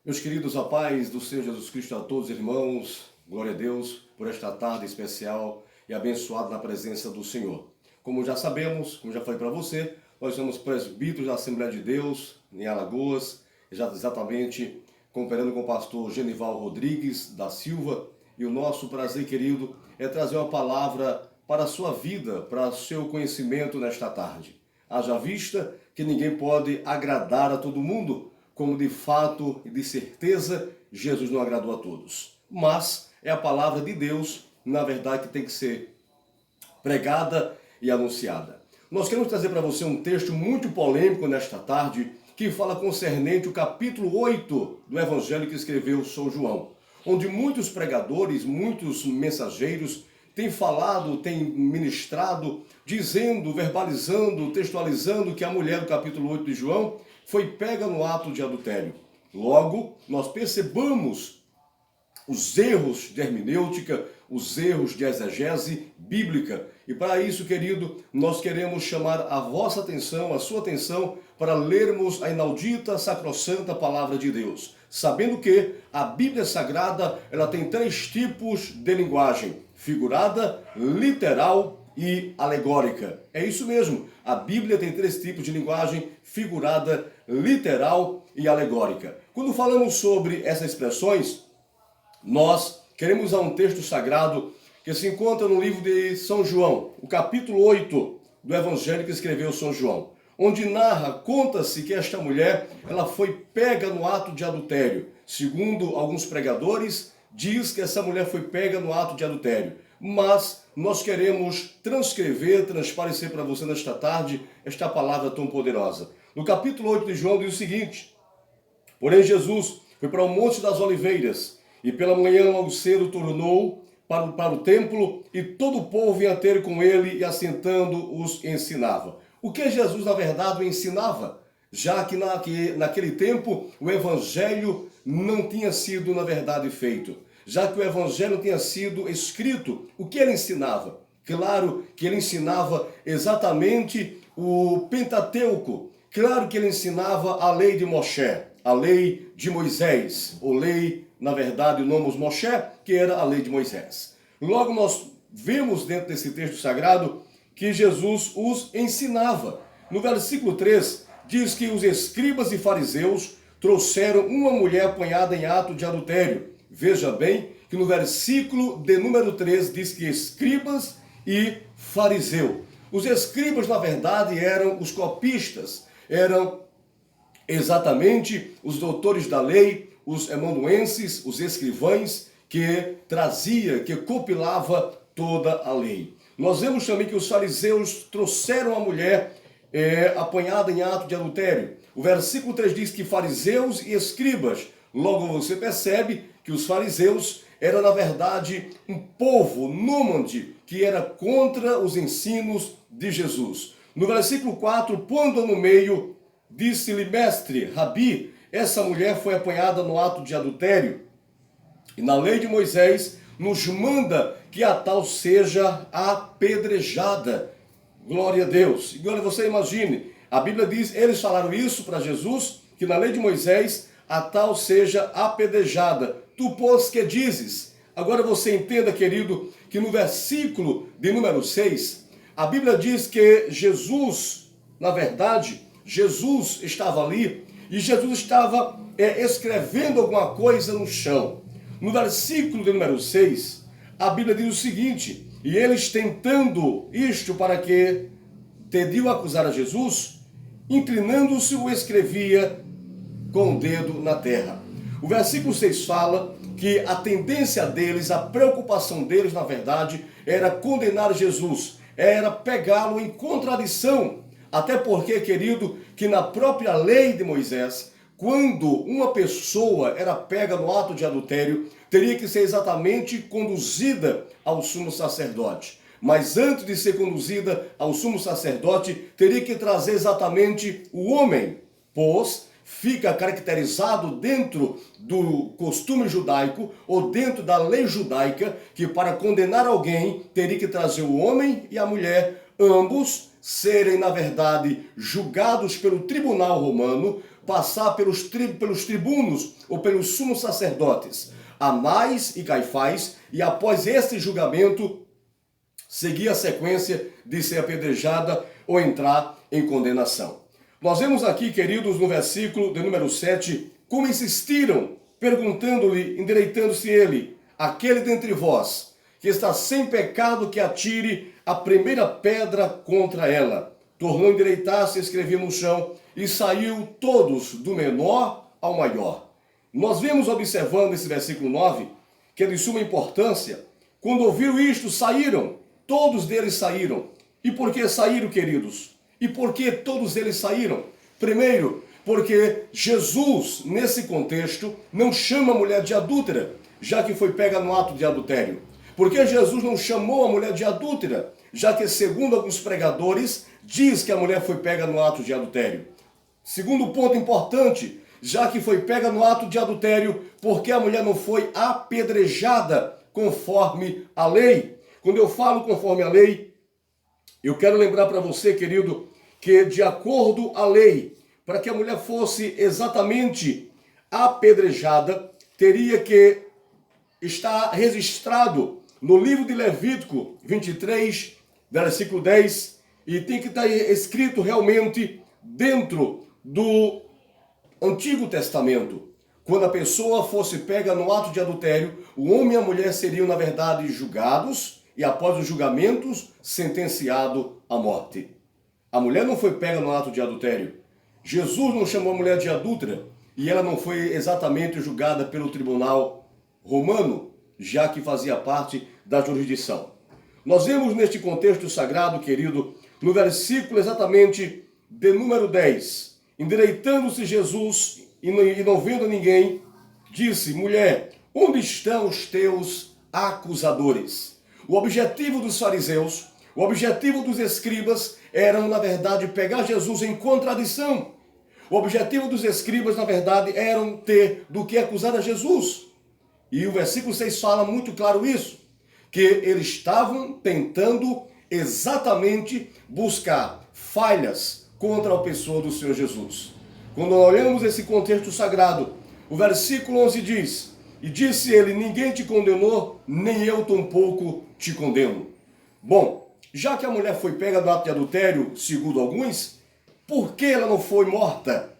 Meus queridos, a paz do Senhor Jesus Cristo a todos, irmãos. Glória a Deus por esta tarde especial e abençoada na presença do Senhor. Como já sabemos, como já falei para você, nós somos presbíteros da Assembleia de Deus em Alagoas, exatamente cooperando com o pastor Genival Rodrigues da Silva. E o nosso prazer, querido, é trazer uma palavra para a sua vida, para o seu conhecimento nesta tarde. Haja vista que ninguém pode agradar a todo mundo, como de fato e de certeza Jesus não agradou a todos. Mas é a palavra de Deus, na verdade, que tem que ser pregada e anunciada. Nós queremos trazer para você um texto muito polêmico nesta tarde, que fala concernente o capítulo 8 do Evangelho que escreveu São João, onde muitos pregadores, muitos mensageiros têm falado, têm ministrado, dizendo, verbalizando, textualizando que a mulher do capítulo 8 de João foi pega no ato de adultério. Logo, nós percebamos os erros de hermenêutica, os erros de exegese bíblica. E para isso, querido, nós queremos chamar a vossa atenção, a sua atenção, para lermos a inaudita, sacrossanta palavra de Deus. Sabendo que a Bíblia Sagrada, ela tem três tipos de linguagem: figurada, literal e alegórica. É isso mesmo. A Bíblia tem três tipos de linguagem: figurada, literal e alegórica. Quando falamos sobre essas expressões, nós queremos usar um texto sagrado que se encontra no livro de São João, o capítulo 8 do Evangelho que escreveu São João, onde narra, conta-se que esta mulher, ela foi pega no ato de adultério. Segundo alguns pregadores, diz que essa mulher foi pega no ato de adultério. Mas nós queremos transcrever, transparecer para você nesta tarde esta palavra tão poderosa. No capítulo 8 de João diz o seguinte: porém Jesus foi para o Monte das Oliveiras, e pela manhã logo cedo tornou para o templo, e todo o povo vinha ter com ele, e assentando os ensinava. O que Jesus, na verdade, o ensinava? Já que naquele tempo o evangelho não tinha sido, na verdade, feito. Já que o evangelho tinha sido escrito, o que ele ensinava? Claro que ele ensinava exatamente o Pentateuco. Claro que ele ensinava a lei de Moshe, a lei de Moisés, ou lei, na verdade, o nome Moshe, que era a lei de Moisés. Logo nós vemos dentro desse texto sagrado que Jesus os ensinava. No versículo 3, diz que os escribas e fariseus trouxeram uma mulher apanhada em ato de adultério. Veja bem que no versículo de número 3 diz que escribas e fariseu. Os escribas, na verdade, eram os copistas, eram exatamente os doutores da lei, os amanuenses, os escrivães, que trazia, que compilava toda a lei. Nós vemos também que os fariseus trouxeram a mulher apanhada em ato de adultério. O versículo 3 diz que fariseus e escribas. Logo você percebe que os fariseus eram, na verdade, um povo nômade que era contra os ensinos de Jesus. No versículo 4, pondo no meio, disse-lhe: mestre, rabi, essa mulher foi apanhada no ato de adultério. E na lei de Moisés nos manda que a tal seja apedrejada. Glória a Deus. E agora você imagine, a Bíblia diz, eles falaram isso para Jesus, que na lei de Moisés a tal seja apedrejada. Tu, pois, que dizes? Agora você entenda, querido, que no versículo de número 6, a Bíblia diz que Jesus, na verdade, Jesus estava ali e Jesus estava escrevendo alguma coisa no chão. No versículo de número 6, a Bíblia diz o seguinte: e eles tentando isto para que tendiam a acusar a Jesus, inclinando-se, o escrevia com o dedo na terra. O versículo 6 fala que a tendência deles, a preocupação deles, na verdade, era condenar Jesus, era pegá-lo em contradição. Até porque, querido, que na própria lei de Moisés, quando uma pessoa era pega no ato de adultério, teria que ser exatamente conduzida ao sumo sacerdote. Mas antes de ser conduzida ao sumo sacerdote, teria que trazer exatamente o homem, pois fica caracterizado dentro do costume judaico ou dentro da lei judaica que para condenar alguém teria que trazer o homem e a mulher, ambos serem, na verdade, julgados pelo tribunal romano, passar pelos tribunos ou pelos sumos sacerdotes, Anás e Caifás, e após esse julgamento, seguir a sequência de ser apedrejada ou entrar em condenação. Nós vemos aqui, queridos, no versículo de número 7, como insistiram, perguntando-lhe, endireitando-se ele, aquele dentre vós que está sem pecado, que atire a primeira pedra contra ela. Tornou a endireitar-se, escrevia no chão, e saiu todos, do menor ao maior. Nós vemos, observando esse versículo 9, que é de suma importância. Quando ouviram isto, saíram, todos deles saíram. E por que saíram, queridos? E por que todos eles saíram? Primeiro, porque Jesus, nesse contexto, não chama a mulher de adúltera, já que foi pega no ato de adultério. Porque Jesus não chamou a mulher de adúltera, já que, segundo alguns pregadores, diz que a mulher foi pega no ato de adultério. Segundo ponto importante, já que foi pega no ato de adultério, porque a mulher não foi apedrejada conforme a lei. Quando eu falo conforme a lei, eu quero lembrar para você, querido, que de acordo à lei, para que a mulher fosse exatamente apedrejada, teria que estar registrado no livro de Levítico 23, versículo 10, e tem que estar escrito realmente dentro do Antigo Testamento. Quando a pessoa fosse pega no ato de adultério, o homem e a mulher seriam, na verdade, julgados e, após os julgamentos, sentenciado à morte. A mulher não foi pega no ato de adultério. Jesus não chamou a mulher de adúltera e ela não foi exatamente julgada pelo tribunal romano, já que fazia parte da jurisdição. Nós vemos neste contexto sagrado, querido, no versículo exatamente de número 10, endireitando-se Jesus e não vendo ninguém, disse: mulher, onde estão os teus acusadores? O objetivo dos fariseus, o objetivo dos escribas eram, na verdade, pegar Jesus em contradição. O objetivo dos escribas, na verdade, eram ter do que acusar a Jesus. E o versículo 6 fala muito claro isso, que eles estavam tentando exatamente buscar falhas contra a pessoa do Senhor Jesus. Quando olhamos esse contexto sagrado, o versículo 11 diz: e disse ele, ninguém te condenou, nem eu tampouco te condeno. Bom, já que a mulher foi pega no ato de adultério, segundo alguns, por que ela não foi morta?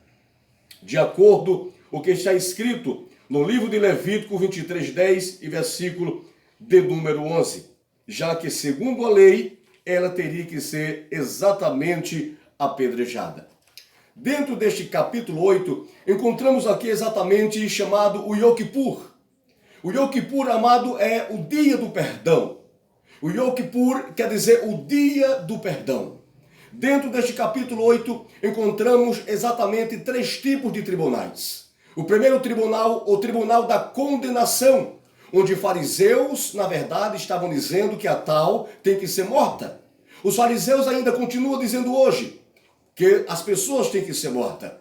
De acordo com o que está escrito no livro de Levítico 23, 10 e versículo de número 11. Já que, segundo a lei, ela teria que ser exatamente apedrejada. Dentro deste capítulo 8, encontramos aqui exatamente chamado o Yom Kippur. O Yom Kippur, amado, é o dia do perdão. O Yom Kippur quer dizer o dia do perdão. Dentro deste capítulo 8, encontramos exatamente 3 tipos de tribunais. O primeiro tribunal, o tribunal da condenação, onde fariseus, na verdade, estavam dizendo que a tal tem que ser morta. Os fariseus ainda continuam dizendo hoje que as pessoas têm que ser mortas.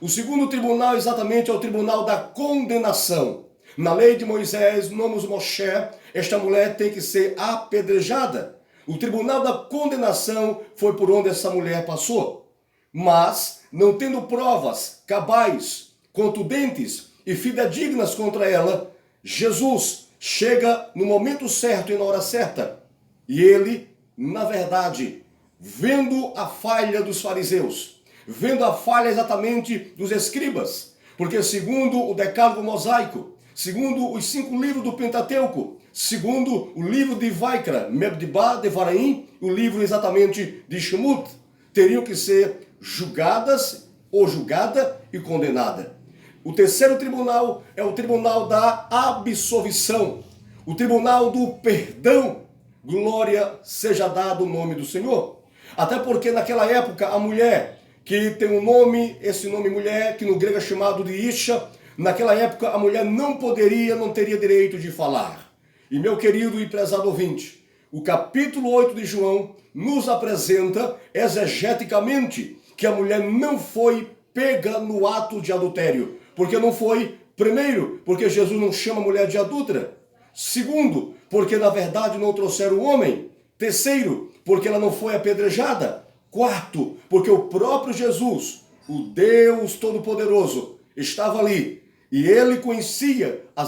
O segundo tribunal, exatamente, é o tribunal da condenação. Na lei de Moisés, Nomos Moshe, esta mulher tem que ser apedrejada. O tribunal da condenação foi por onde essa mulher passou. Mas, não tendo provas cabais, contundentes e fidedignas contra ela, Jesus chega no momento certo e na hora certa. E ele, na verdade, vendo a falha dos fariseus, vendo a falha exatamente dos escribas, porque segundo o decálogo mosaico, segundo os 5 livros do Pentateuco, segundo o livro de Vaikra, Mebdibá, Devaraim, o livro exatamente de Shemut, teriam que ser julgadas ou julgada e condenada. O terceiro tribunal é o tribunal da absolvição, o tribunal do perdão. Glória seja dado o nome do Senhor. Até porque naquela época a mulher que tem um nome, esse nome mulher, que no grego é chamado de Isha, naquela época a mulher não teria direito de falar. E meu querido e prezado ouvinte, o capítulo 8 de João nos apresenta exegeticamente que a mulher não foi pega no ato de adultério. Porque não foi, primeiro, porque Jesus não chama a mulher de adúltera. Segundo, porque na verdade não trouxeram o homem. Terceiro, porque ela não foi apedrejada. Quarto, porque o próprio Jesus, o Deus Todo-Poderoso estava ali e ele conhecia as